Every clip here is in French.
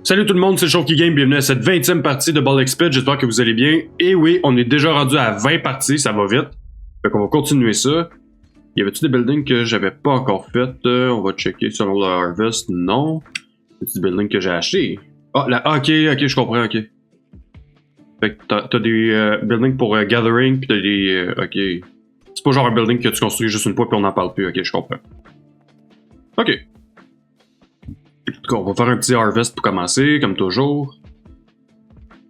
Salut tout le monde, c'est Showkey Game, bienvenue à cette 20e partie de Ball XP, j'espère que vous allez bien. Et oui, on est déjà rendu à 20 parties, ça va vite. Fait qu'on va continuer ça. Y avait-tu des buildings que j'avais pas encore fait? On va checker selon le Harvest, non. Y a-tu des buildings que j'ai achetés? Ah, ok, je comprends, ok. Fait que t'as des buildings pour Gathering, pis t'as des... ok. C'est pas genre un building que tu construis juste une fois pis on en parle plus, ok, je comprends. Ok. On va faire un petit harvest pour commencer, comme toujours.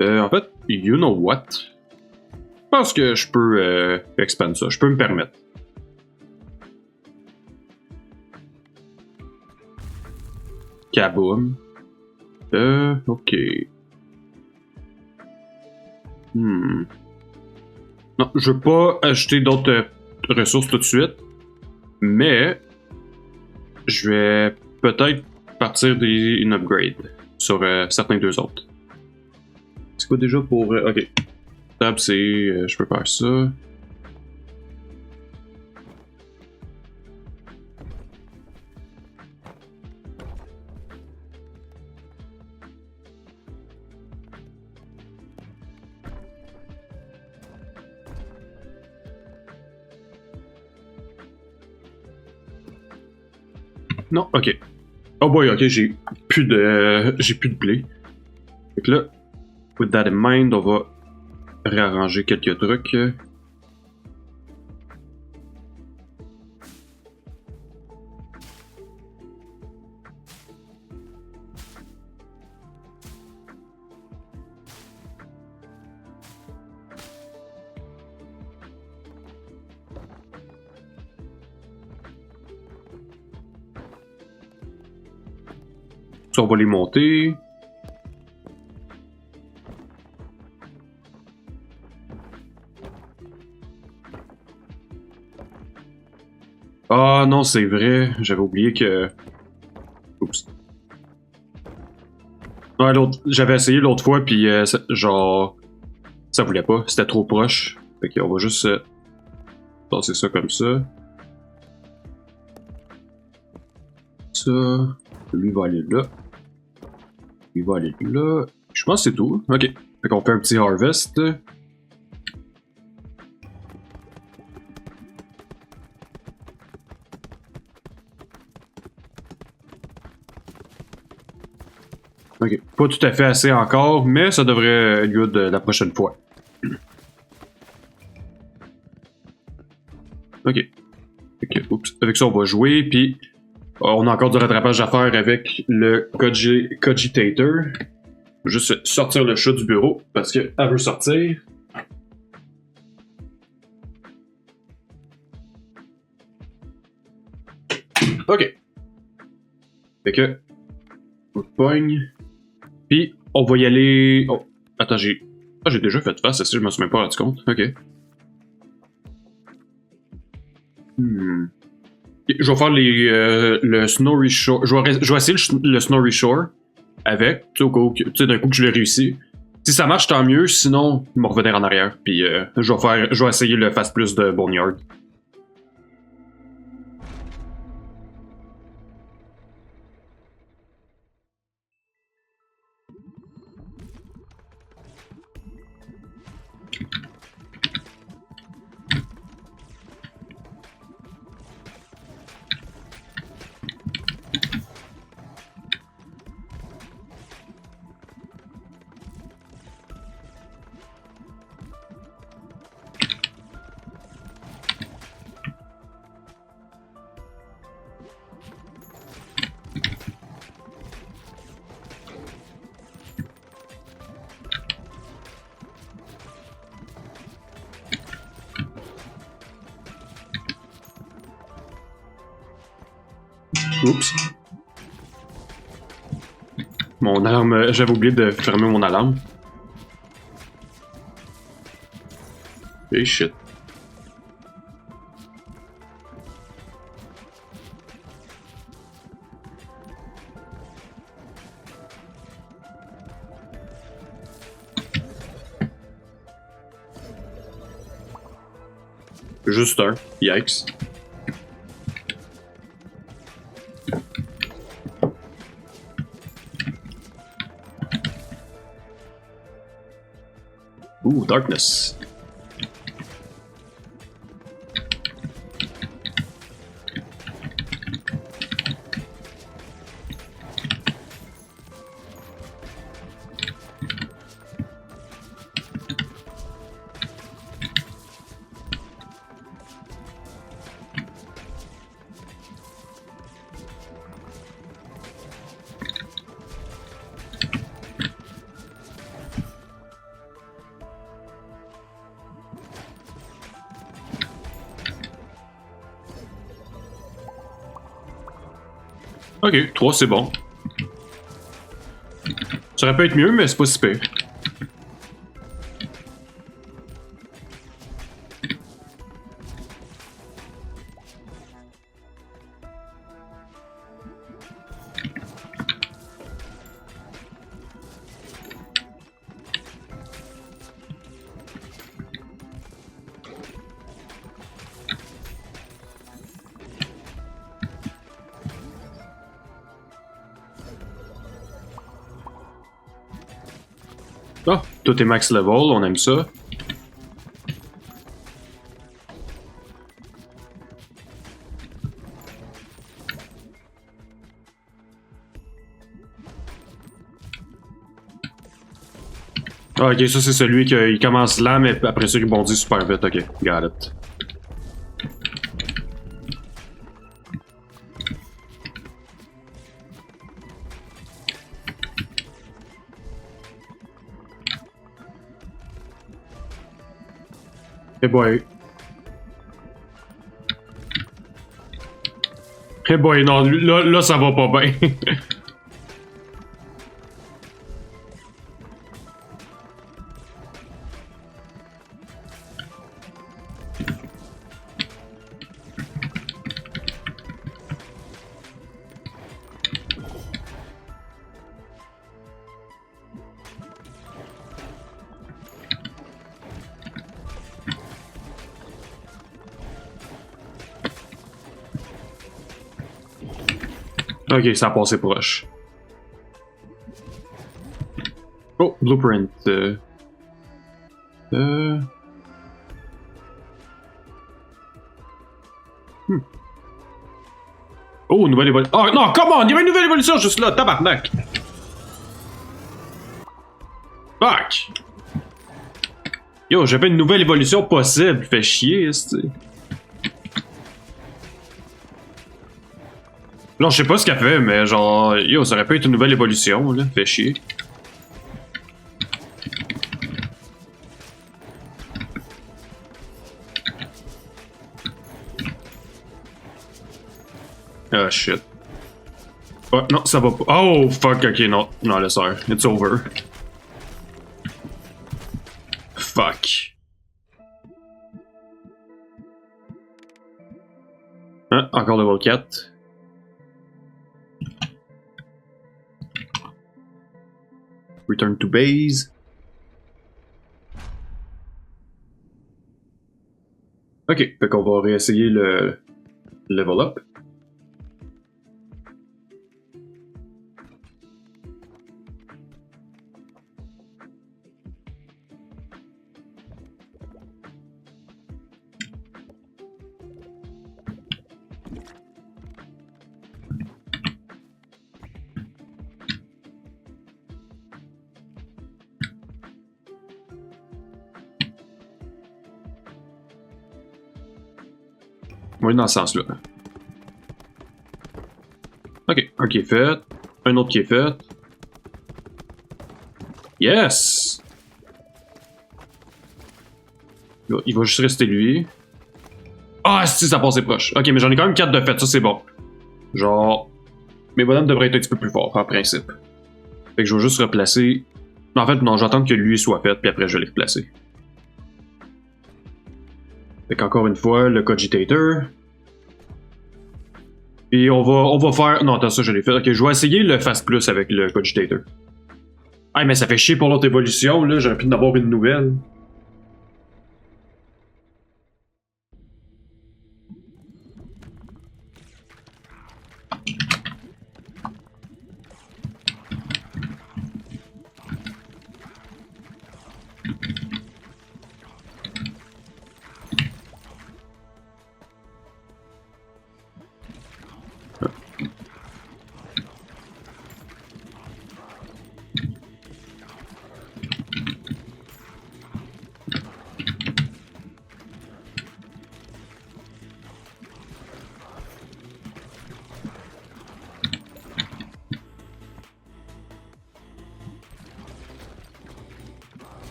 En fait, you know what? Je pense que je peux expand ça, je peux me permettre. Kaboom. Ok. Non, je veux pas acheter d'autres ressources tout de suite, mais je vais peut-être partir d'une upgrade sur certains deux autres. C'est quoi déjà pour... ok. Tab, c'est... je peux faire ça. Non, ok. Oh boy, ok, j'ai plus de blé. Fait que là, with that in mind, on va réarranger quelques trucs. Ça, on va les monter. Ah non, c'est vrai, j'avais oublié que... Oups. Ouais, j'avais essayé l'autre fois, puis genre... Ça voulait pas, c'était trop proche. Fait qu'on va juste passer ça comme ça. Ça... Lui va aller là. Il va aller là. Je pense que c'est tout. Ok. Fait qu'on fait un petit harvest. Ok. Pas tout à fait assez encore, mais ça devrait être good la prochaine fois. Ok. Ok. Oups. Avec ça, on va jouer, puis on a encore du rattrapage à faire avec le Cogitator. Juste sortir le chat du bureau parce qu'elle veut sortir. Ok. Fait que... on pogne. Puis, on va y aller... Oh, attends, j'ai déjà fait face, ça, je me suis même pas rendu compte. Ok. Je vais faire le Snowy Shore. Je vais essayer le Snowy Shore avec, tu sais, d'un coup que je l'ai réussi. Si ça marche, tant mieux. Sinon, il va revenir en arrière. Puis, je vais essayer le Fast Plus de Boneyard. Oups. Mon alarme, j'avais oublié de fermer mon alarme. Hey shit. Juste un. Yikes. Ooh, darkness. Ok, 3 c'est bon. Ça aurait pu être mieux, mais c'est pas si pire. Ah, tout est max level, on aime ça. Ah, ok, ça c'est celui qui commence là, mais après ça il bondit super vite. Ok, got it. Hey boy. Hey boy, non, là ça va pas bien. Ok, ça a passé proche. Oh, blueprint. Oh, nouvelle évolution. Oh non, come on! Il y avait une nouvelle évolution juste là, tabarnak! Fuck! Yo, j'avais une nouvelle évolution possible, fait chier, c'est. Non, je sais pas ce qu'elle fait, mais genre, yo, ça aurait pu être une nouvelle évolution, là, fait chier. Ah, shit. Oh, non, ça va pas. Oh, fuck, ok, non. Non, laisse faire. It's over. Fuck. Hein, encore level 4. Return to base. Ok, fait qu'on va réessayer le level up. Oui, dans ce sens-là. Ok, un qui est fait. Un autre qui est fait. Yes! Il va juste rester lui. Ah, si, ça passait proche. Ok, mais j'en ai quand même 4 de fait, ça c'est bon. Genre, mes bonhommes devraient être un petit peu plus forts, en principe. Fait que je vais juste replacer. En fait, non, j'attends que lui soit fait, puis après je vais les replacer. Fait qu'encore une fois, le cogitator. Et on va faire. Non, attends, ça je l'ai fait. Ok, je vais essayer le fast plus avec le cogitator. Ah, mais ça fait chier pour l'autre évolution, là. J'aurais pu en avoir une nouvelle.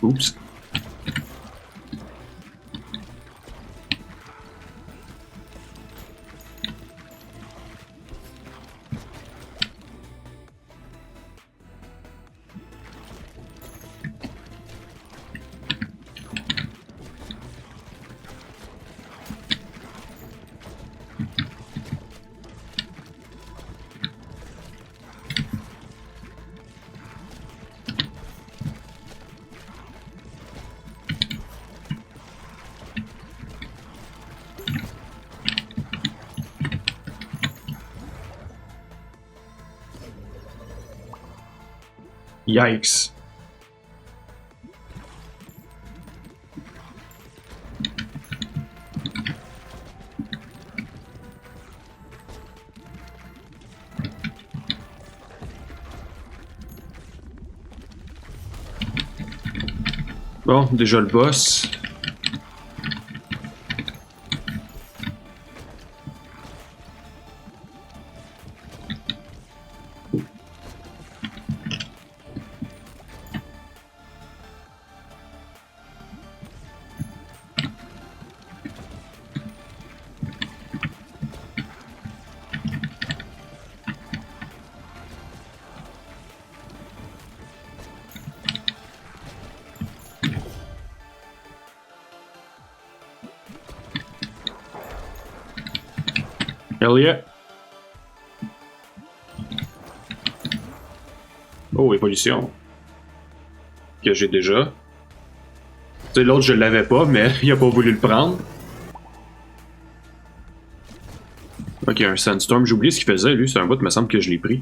Oups. Yikes. Bon, déjà le boss. Hell yeah. Oh, évolution. Que j'ai déjà. Tu sais, l'autre, je l'avais pas, mais il a pas voulu le prendre. Ok, un Sandstorm. J'ai oublié ce qu'il faisait, lui. C'est un bout, il me semble que je l'ai pris.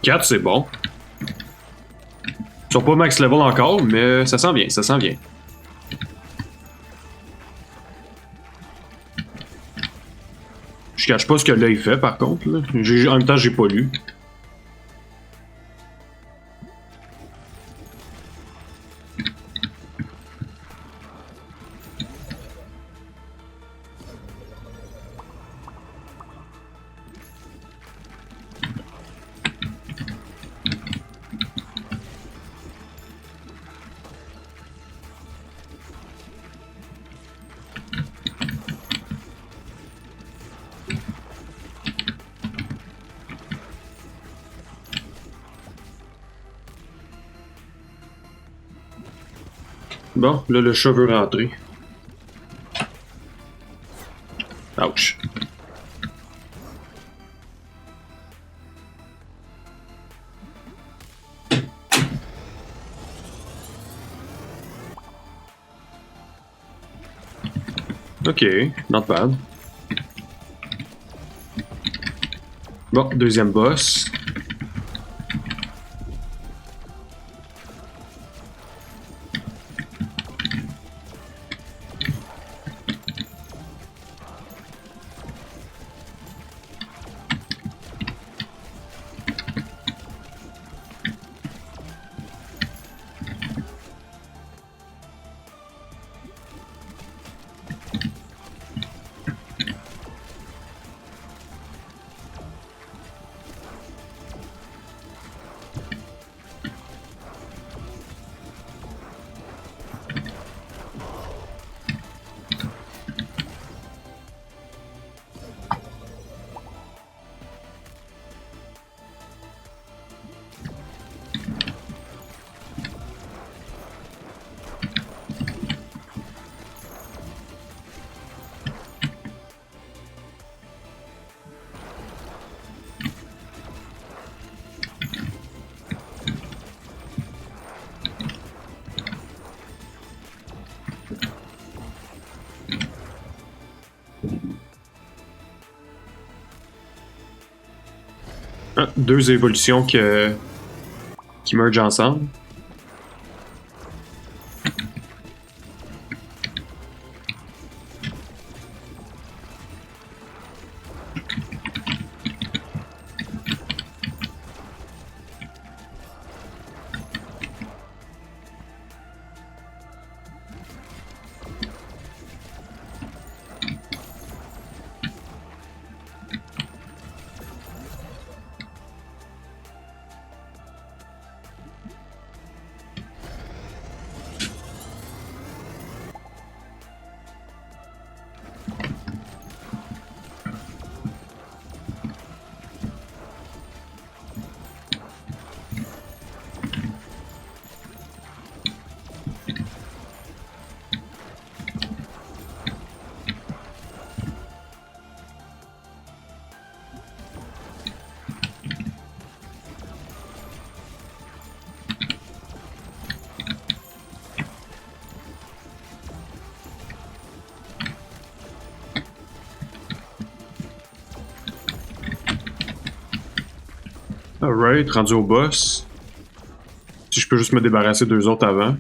Quatre, c'est bon. Ils sont pas max level encore, mais ça sent bien, ça sent bien. Je cache pas ce que là il fait par contre. Là. En même temps, j'ai pas lu. Bon, là le chat veut rentrer. Ouch. Ok, not bad. Bon, deuxième boss. Ah, deux évolutions qui mergent ensemble. Alright, rendu au boss. Si je peux juste me débarrasser d'eux autres avant.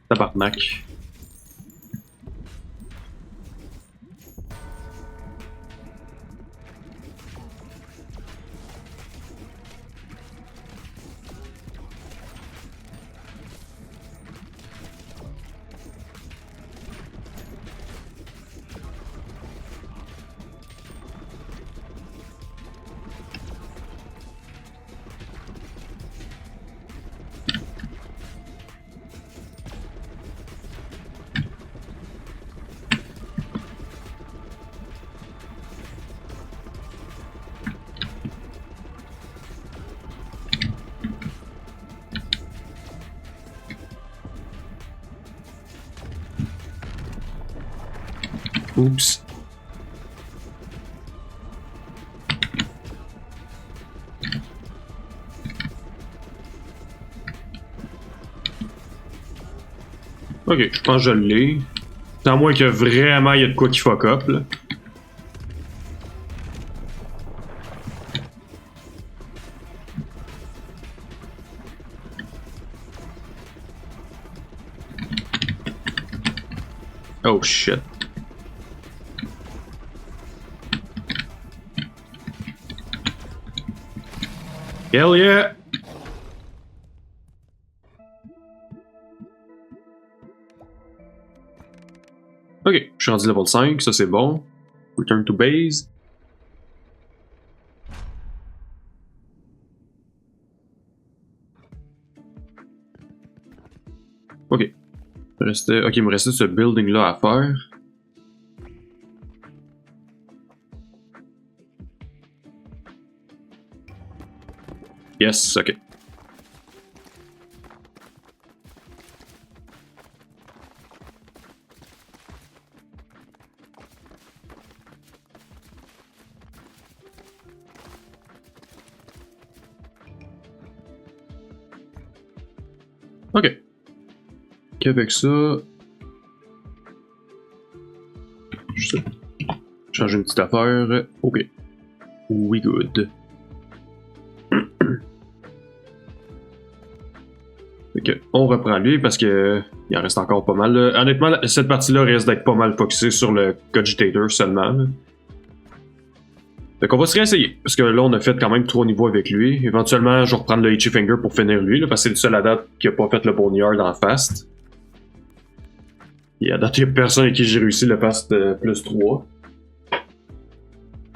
Tabarnak. Oups. Ok, je pense que je l'ai. À moins que vraiment il y a de quoi qui fuck up, là. Oh shit. Hell yeah! Ok, je suis rendu level 5, ça c'est bon. Return to base. Ok. Ok, il me restait ce building là à faire. Yes, ok. Ok. Qu'avec ça. Je sais. Changer une petite affaire. Ok. We good. Ok, on reprend lui parce que il en reste encore pas mal. Là. Honnêtement, cette partie-là risque d'être pas mal focusée sur le Cogitator seulement. Là. Donc on va se réessayer, parce que là on a fait quand même 3 niveaux avec lui. Éventuellement, je vais reprendre le Itchy Finger pour finir lui, là, parce que c'est le seul à date qui a pas fait le Boneyard en fast. Et à date, il n'y a personne avec qui j'ai réussi le fast plus 3.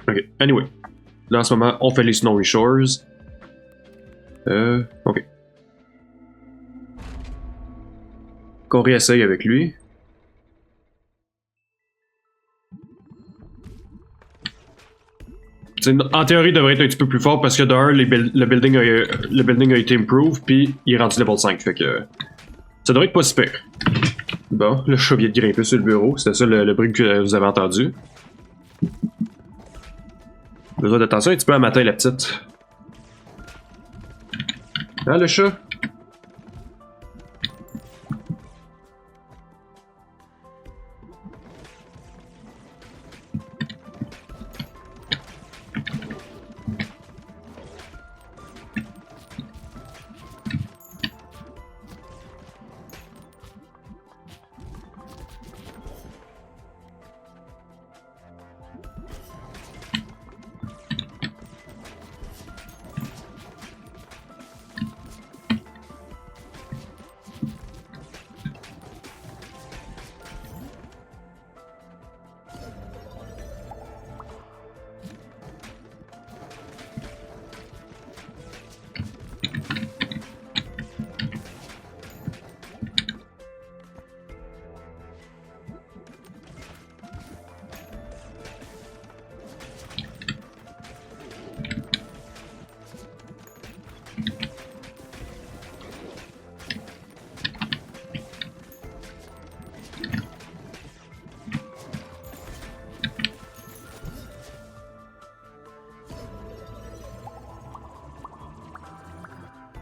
Ok, anyway. Là en ce moment, on fait les Snowy Shores. Ok. Qu'on réessaye avec lui. En théorie, il devrait être un petit peu plus fort parce que d'un, le building a été improved, puis il est rendu level 5, fait que ça devrait être pas si pire. Bon, le chat vient de grimper sur le bureau, c'était ça le bruit que vous avez entendu. Besoin d'attention un petit peu à matin, la petite. Ah, le chat?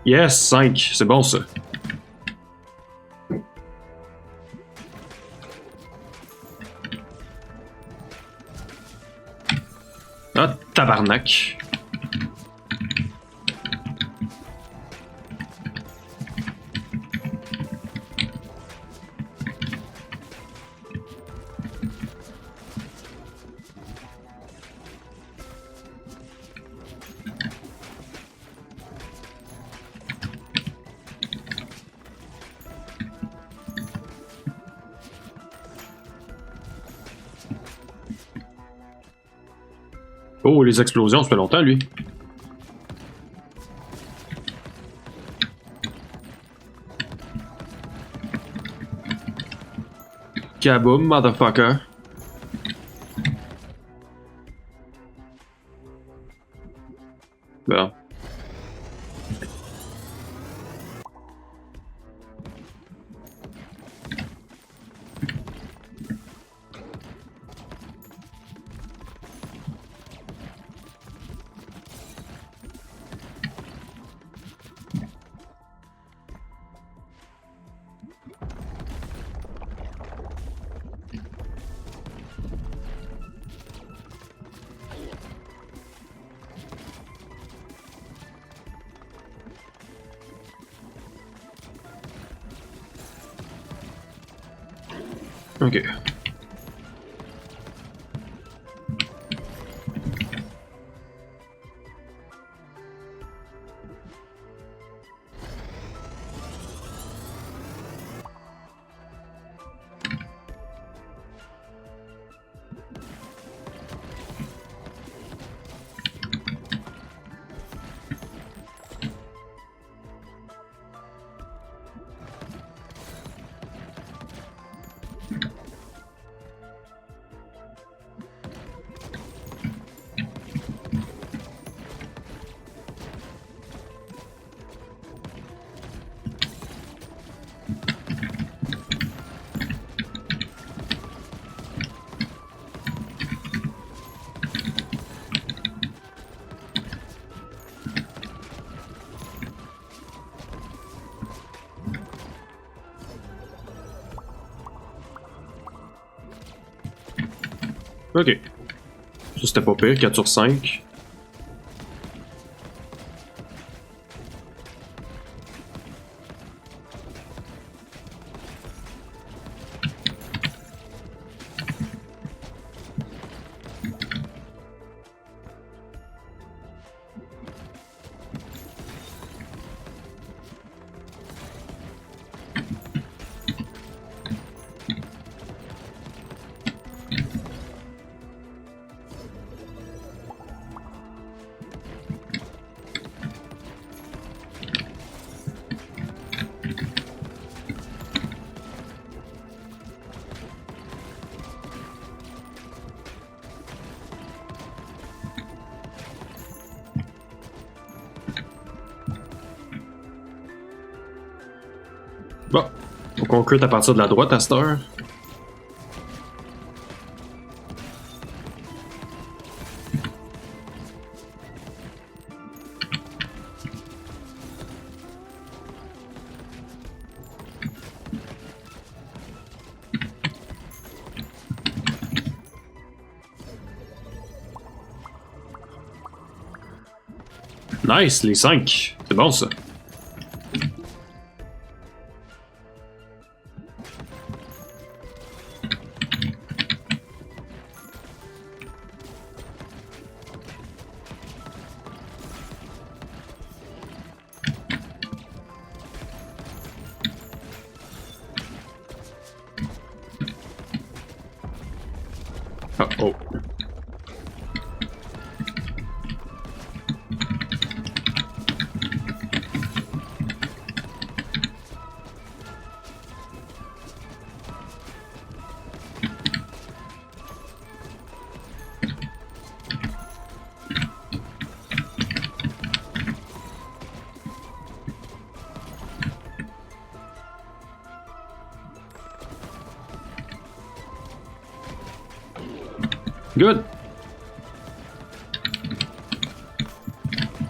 Yes, 5. C'est bon, ça. Ah, tabarnak. Oh, les explosions, ça fait longtemps, lui. Kaboom, motherfucker. Bon. Ok. Ok. Ça, c'était pas pire. 4 sur 5. Bon. Faut qu'on cut à partir de la droite à cette heure. Nice, les 5. C'est bon, ça. Ah, oh. Good.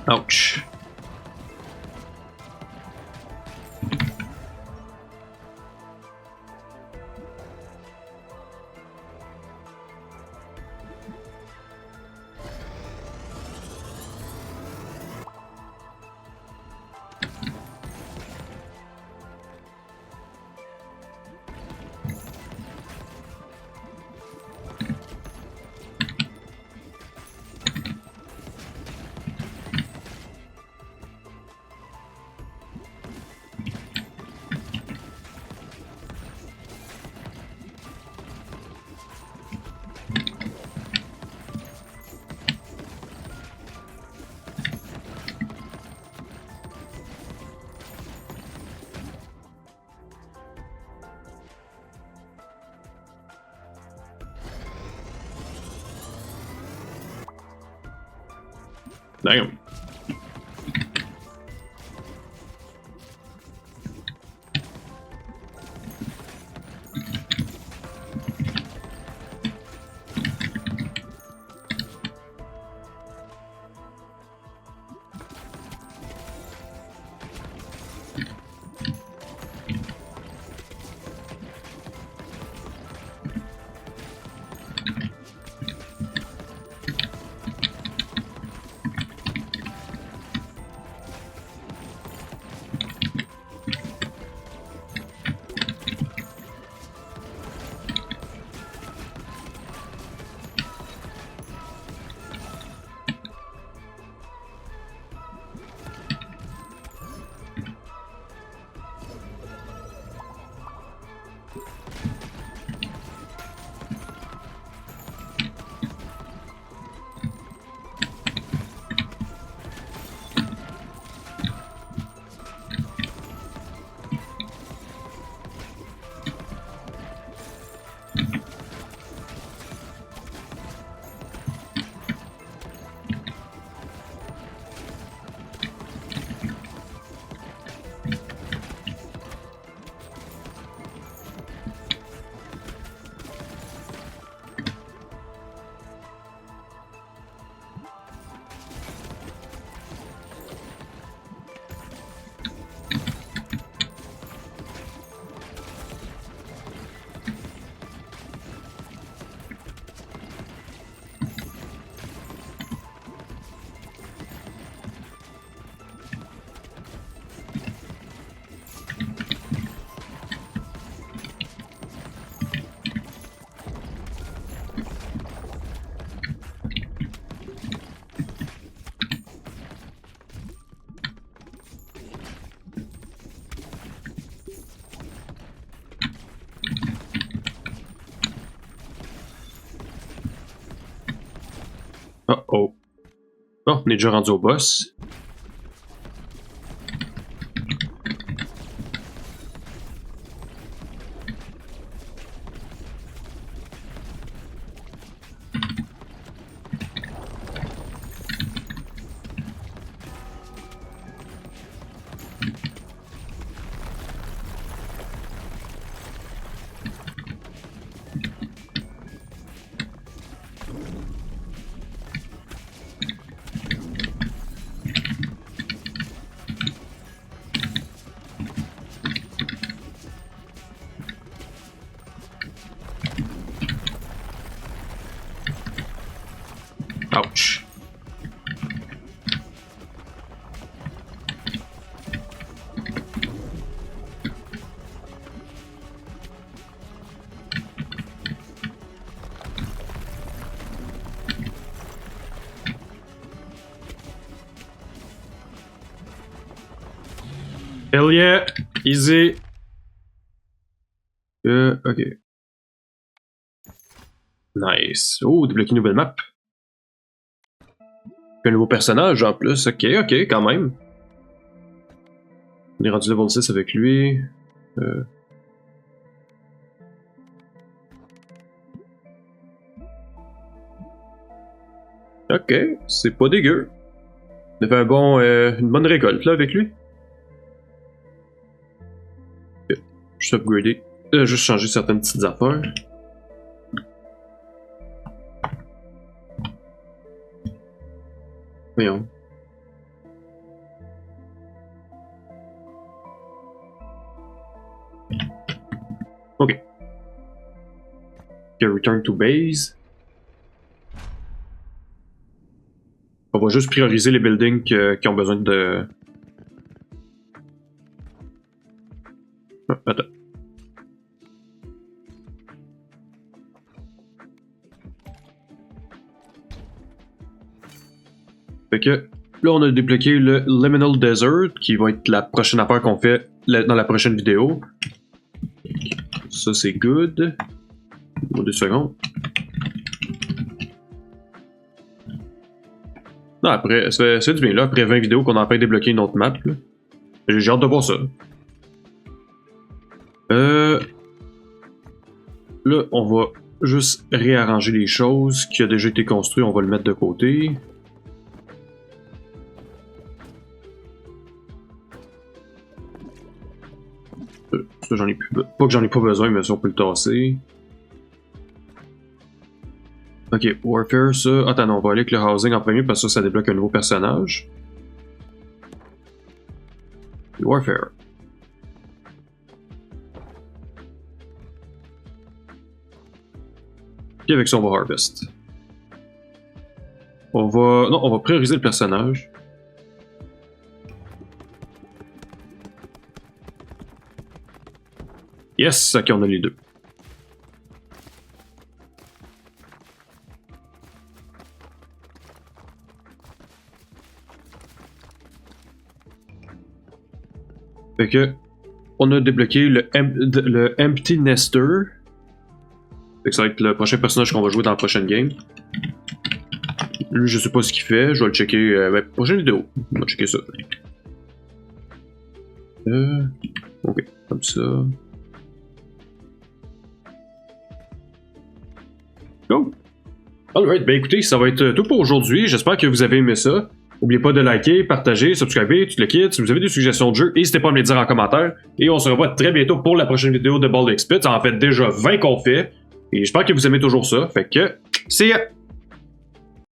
Ouch. Damn. Oh oh. Bon, on est déjà rendu au boss. Ouch. Hell yeah! Easy! Ok. Nice. Oh, débloquer une nouvelle map. Un nouveau personnage en plus. Ok, ok, quand même. On est rendu level 6 avec lui. Ok, c'est pas dégueu. On a fait une bonne récolte là avec lui. Ok, juste upgrader. Juste changer certaines petites affaires. Voyons. Ok. Ok, return to base. On va juste prioriser les buildings qui ont besoin de... Ah, attends. Fait que là, on a débloqué le Liminal Desert, qui va être la prochaine affaire qu'on fait dans la prochaine vidéo. Ça, c'est good. 2 secondes. Non, après, c'est du bien là, après 20 vidéos qu'on a enfin débloqué une autre map. J'ai hâte de voir ça. Là, on va juste réarranger les choses qui a déjà été construit, on va le mettre de côté. Ça, j'en ai plus. Pas que j'en ai pas besoin, mais ça, on peut le tasser. Ok, Warfare, ça. Attends, non, on va aller avec le Housing en premier parce que ça débloque un nouveau personnage. Warfare. Puis avec ça, on va Harvest. On va. Non, on va prioriser le personnage. Yes! Ok, on a les deux. Fait que. On a débloqué le Empty Nester. Fait que ça va être le prochain personnage qu'on va jouer dans la prochaine game. Lui, je sais pas ce qu'il fait, je vais le checker. Prochaine vidéo, on va checker ça. Ok, comme ça. Go! Alright, ben écoutez, ça va être tout pour aujourd'hui. J'espère que vous avez aimé ça. N'oubliez pas de liker, partager, subscriber, tout le kit. Si vous avez des suggestions de jeux, n'hésitez pas à me les dire en commentaire. Et on se revoit très bientôt pour la prochaine vidéo de Baldur's Gate. Ça en fait déjà 20 qu'on fait. Et j'espère que vous aimez toujours ça. Fait que, see ya!